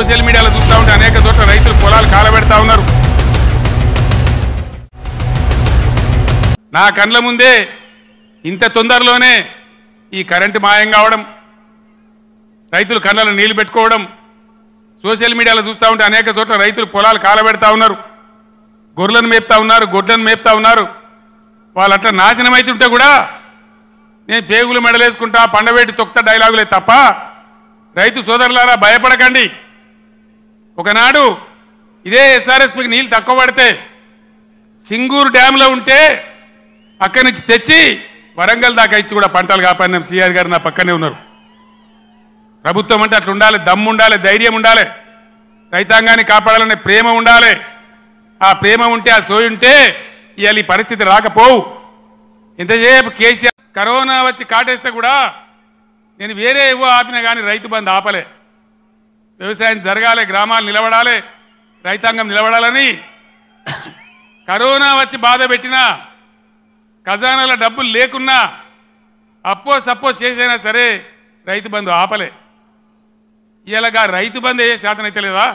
Social మీడియాలో చూస్తూ ఉంటే అనేక చోట్ల రైతులు పొలాలు కాలబెడతా ఉన్నారు. నా కండ్ల ముందే ఇంత తొందరలోనే ఈ కరెంటు మాయం కావడం, రైతులు కళ్ళలో నీళ్లు పెట్టుకోవడం, సోషల్ మీడియాలో చూస్తూ ఉంటే అనేక చోట్ల రైతులు పొలాలు కాలబెడతా ఉన్నారు, గొర్రెలను మేపుతా ఉన్నారు, గొడ్లను మేపుతా ఉన్నారు. వాళ్ళు అట్లా నాశనం అవుతుంటే కూడా నేను పేగులు మెడలేసుకుంటా పండబెట్టి తొక్తా డైలాగులే తప్ప రైతు సోదరులారా భయపడకండి. ఒకనాడు ఇదే ఎస్ఆర్ఎస్పీకి నీళ్ళు తక్కువ పడితే సింగూరు డ్యాంలో ఉంటే అక్కడి నుంచి తెచ్చి వరంగల్ దాకా ఇచ్చి కూడా పంటలు కాపాడిన సిఆర్ గారు నా పక్కనే ఉన్నారు. ప్రభుత్వం అంటే అట్లా ఉండాలి, దమ్ము ఉండాలి, ధైర్యం ఉండాలి, రైతాంగాన్ని కాపాడాలనే ప్రేమ ఉండాలి. ఆ ప్రేమ ఉంటే, ఆ సోయి ఉంటే ఇవాళ ఈ పరిస్థితి రాకపోవు. ఇంతసేపు కేసీఆర్ కరోనా వచ్చి కాటేస్తే కూడా నేను వేరే ఏవో ఆపినా కానీ రైతు బంధు ఆపలే. వ్యవసాయం జరగాలి, గ్రామాలు నిలబడాలి, రైతాంగం నిలబడాలని కరోనా వచ్చి బాధ పెట్టినా, ఖజానాల డబ్బులు లేకున్నా, అప్పో సప్పో చేసైనా సరే రైతు బంధు ఆపలే. ఇలాగా రైతు బంధు ఏ శాతం అయితే లేదా?